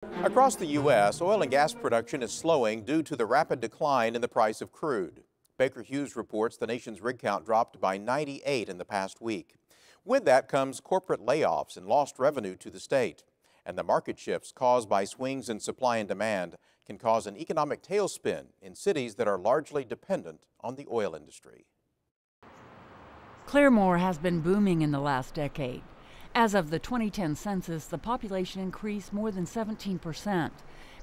Across the U.S., oil and gas production is slowing due to the rapid decline in the price of crude. Baker Hughes reports the nation's rig count dropped by 98 in the past week. With that comes corporate layoffs and lost revenue to the state. And the market shifts caused by swings in supply and demand can cause an economic tailspin in cities that are largely dependent on the oil industry. Claremore has been booming in the last decade. As of the 2010 census, the population increased more than 17%.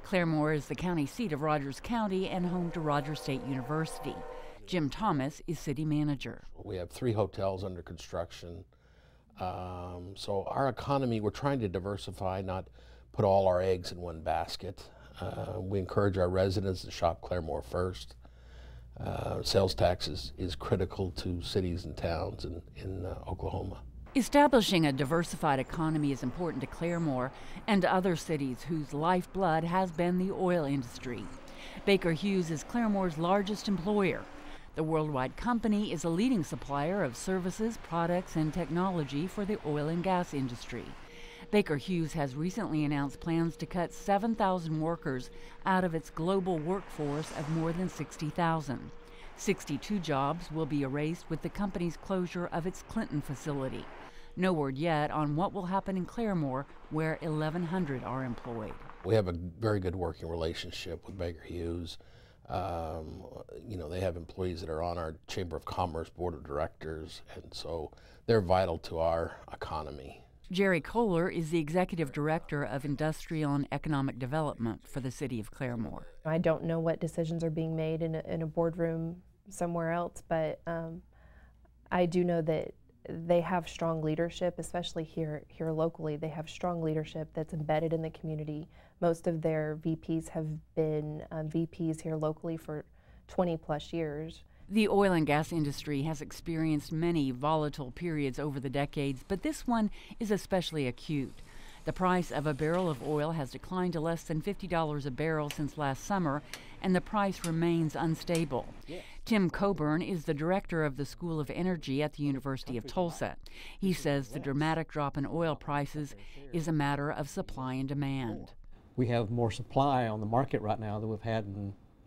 Claremore is the county seat of Rogers County and home to Rogers State University. Jim Thomas is city manager. We have 3 hotels under construction. So our economy, we're trying to diversify, not put all our eggs in one basket. We encourage our residents to shop Claremore first. Sales tax is critical to cities and towns in Oklahoma. Establishing a diversified economy is important to Claremore and to other cities whose lifeblood has been the oil industry. Baker Hughes is Claremore's largest employer. The worldwide company is a leading supplier of services, products, and technology for the oil and gas industry. Baker Hughes has recently announced plans to cut 7,000 workers out of its global workforce of more than 60,000. 62 jobs will be erased with the company's closure of its Clinton facility. No word yet on what will happen in Claremore, where 1,100 are employed. We have a very good working relationship with Baker Hughes. They have employees that are on our Chamber of Commerce Board of Directors, and so they're vital to our economy. Jerry Kohler is the Executive Director of Industrial and Economic Development for the City of Claremore. I don't know what decisions are being made in a boardroom somewhere else, but I do know that they have strong leadership, especially here locally. They have strong leadership that's embedded in the community. Most of their VPs have been VPs here locally for 20 plus years. The oil and gas industry has experienced many volatile periods over the decades, but this one is especially acute. The price of a barrel of oil has declined to less than $50 a barrel since last summer, and the price remains unstable. Tim Coburn is the director of the School of Energy at the University of Tulsa. He says the dramatic drop in oil prices is a matter of supply and demand. We have more supply on the market right now than we've had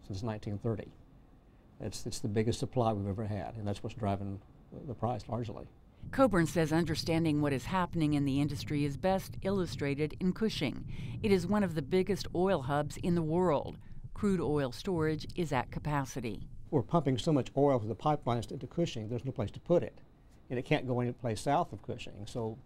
since 1930. It's the biggest supply we've ever had, and that's what's driving the price largely. Coburn says understanding what is happening in the industry is best illustrated in Cushing. It is one of the biggest oil hubs in the world. Crude oil storage is at capacity. We're pumping so much oil through the pipelines into Cushing, there's no place to put it. And it can't go any place south of Cushing. So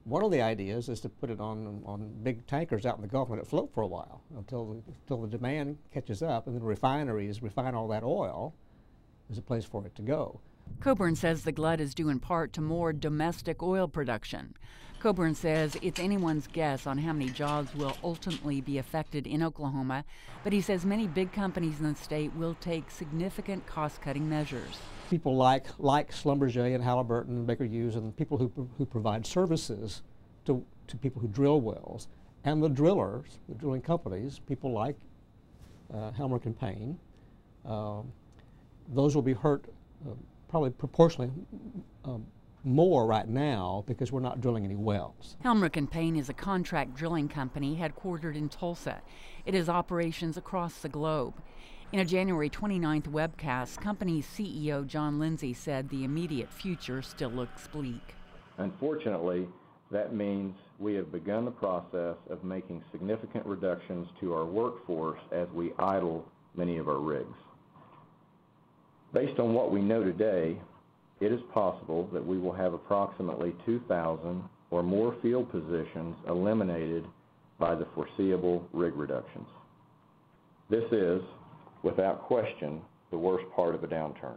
one of the ideas is to put it on big tankers out in the Gulf and let it float for a while until the demand catches up, and then refineries refine all that oil. There's a place for it to go. Coburn says the glut is due in part to more domestic oil production. Coburn says it's anyone's guess on how many jobs will ultimately be affected in Oklahoma, but he says many big companies in the state will take significant cost-cutting measures. People like Schlumberger and Halliburton and Baker Hughes and people who provide services to people who drill wells, and the drillers, the drilling companies, people like Helmerich and Payne, those will be hurt probably proportionally more right now because we're not drilling any wells. Helmerich & Payne is a contract drilling company headquartered in Tulsa. It has operations across the globe. In a January 29th webcast, company's CEO John Lindsay said the immediate future still looks bleak. Unfortunately, that means we have begun the process of making significant reductions to our workforce as we idle many of our rigs. Based on what we know today, it is possible that we will have approximately 2,000 or more field positions eliminated by the foreseeable rig reductions. This is, without question, the worst part of a downturn.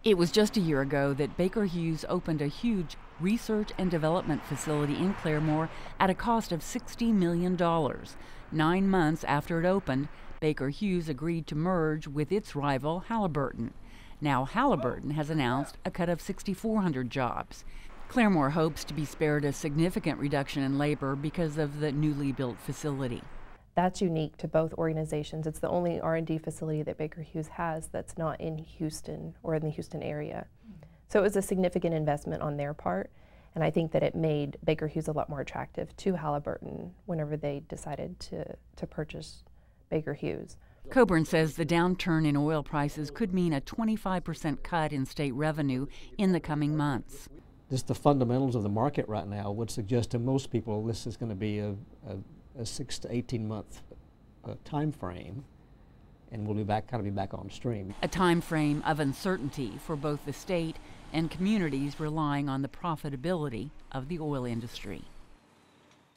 It was just a year ago that Baker Hughes opened a huge research and development facility in Claremore at a cost of $60 million. 9 months after it opened, Baker Hughes agreed to merge with its rival Halliburton. Now Halliburton has announced a cut of 6,400 jobs. Claremore hopes to be spared a significant reduction in labor because of the newly built facility. That's unique to both organizations. It's the only R&D facility that Baker Hughes has that's not in Houston or in the Houston area. So it was a significant investment on their part. And I think that it made Baker Hughes a lot more attractive to Halliburton whenever they decided to purchase Baker Hughes. Coburn says the downturn in oil prices could mean a 25% cut in state revenue in the coming months. Just the fundamentals of the market right now would suggest to most people this is going to be a 6 to 18 month time frame, and we'll be back on stream. A time frame of uncertainty for both the state and communities relying on the profitability of the oil industry.